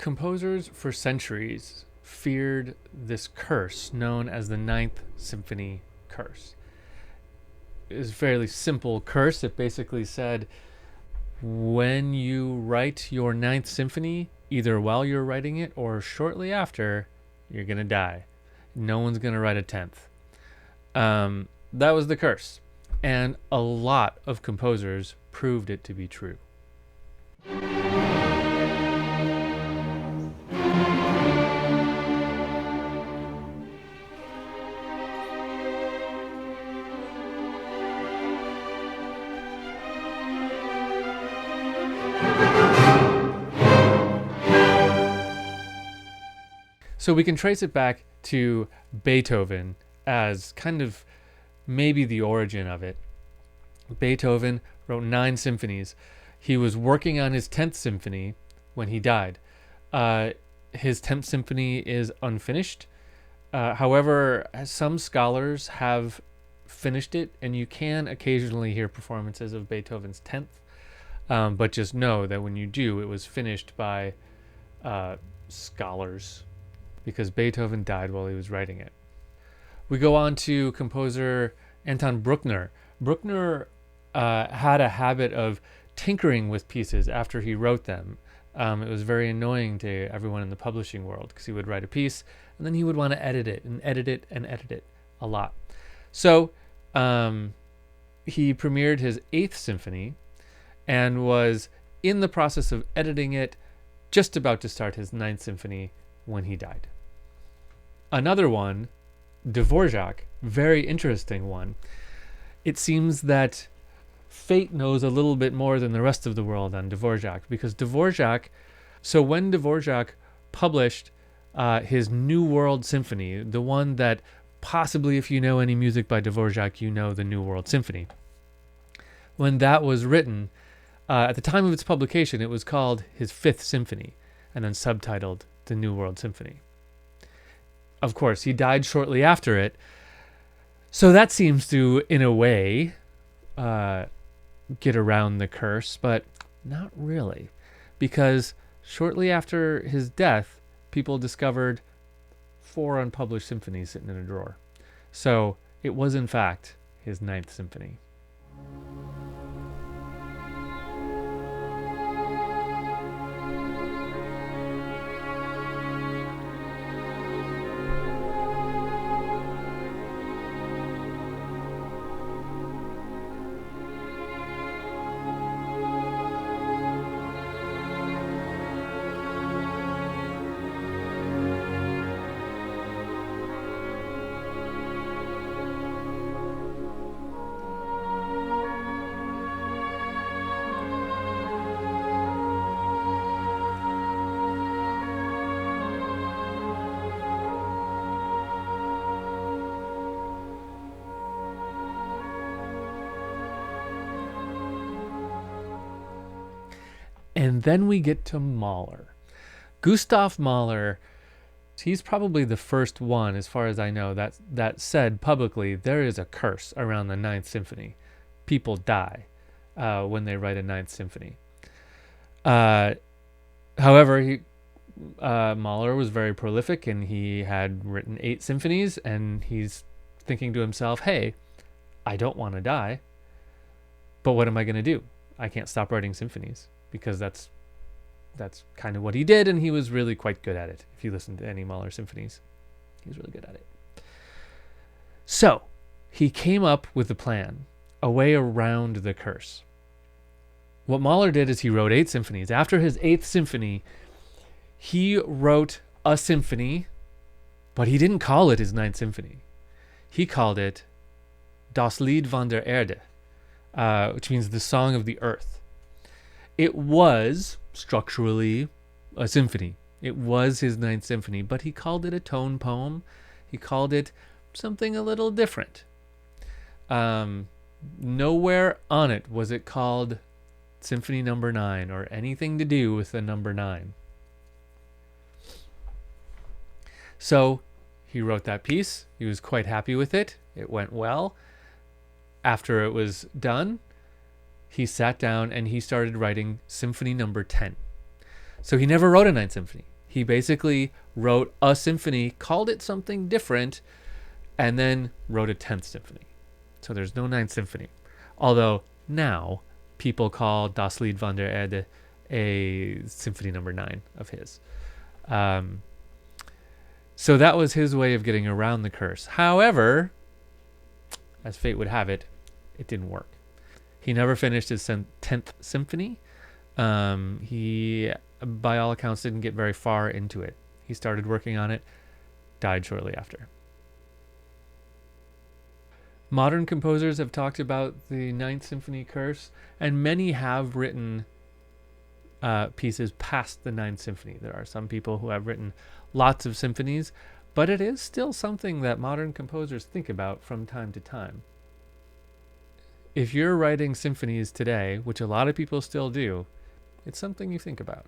Composers for centuries feared this curse known as the 9th Symphony curse. It was a fairly simple curse. It basically said, when you write your 9th Symphony, either while you're writing it or shortly after, you're going to die. No one's going to write a 10th. That was the curse. And a lot of composers proved it to be true. So we can trace it back to Beethoven as kind of maybe the origin of it. Beethoven wrote 9 symphonies. He was working on his 10th symphony when he died. His 10th symphony is unfinished. However, some scholars have finished it, and you can occasionally hear performances of Beethoven's 10th. But just know that when you do, it was finished by scholars, because Beethoven died while he was writing it. We go on to composer Anton Bruckner. Bruckner had a habit of tinkering with pieces after he wrote them. It was very annoying to everyone in the publishing world, because he would write a piece and then he would want to edit it and edit it and edit it a lot. So he premiered his 8th symphony and was in the process of editing it, just about to start his 9th symphony when he died. Another one, Dvorak, very interesting one. It seems that fate knows a little bit more than the rest of the world on Dvorak, because when Dvorak published his New World Symphony, the one that possibly, if you know any music by Dvorak, you know the New World Symphony. When that was written, at the time of its publication, it was called his 5th Symphony, and then subtitled the New World Symphony. Of course, he died shortly after it, so that seems to, in a way, get around the curse, but not really, because shortly after his death, people discovered 4 unpublished symphonies sitting in a drawer. So it was, in fact, his 9th Symphony. And then we get to Mahler. Gustav Mahler, he's probably the first one, as far as I know, that said publicly there is a curse around the 9th Symphony. People die when they write a 9th Symphony. However, Mahler was very prolific, and he had written 8 symphonies, and he's thinking to himself, hey, I don't want to die, but what am I going to do? I can't stop writing symphonies, because that's kind of what he did, and he was really quite good at it. If you listen to any Mahler symphonies, he was really good at it. So he came up with a plan, a way around the curse. What Mahler did is he wrote 8 symphonies. After his 8th symphony, he wrote a symphony, but he didn't call it his 9th Symphony. He called it Das Lied von der Erde, which means the Song of the Earth. It was structurally a symphony. It was his 9th Symphony, but he called it a tone poem. He called it something a little different. Nowhere on it was it called Symphony Number 9 or anything to do with the number 9. So he wrote that piece. He was quite happy with it. It went well. After it was done, he sat down and he started writing Symphony Number 10. So he never wrote a 9th Symphony. He basically wrote a symphony, called it something different, and then wrote a 10th symphony. So there's no 9th symphony. Although now people call Das Lied von der Erde a symphony number 9 of his. So that was his way of getting around the curse. However, as fate would have it, it didn't work. He never finished his 10th symphony. He, by all accounts, didn't get very far into it. He started working on it, died shortly after. Modern composers have talked about the 9th Symphony curse, and many have written pieces past the 9th Symphony. There are some people who have written lots of symphonies, but it is still something that modern composers think about from time to time. If you're writing symphonies today, which a lot of people still do, it's something you think about.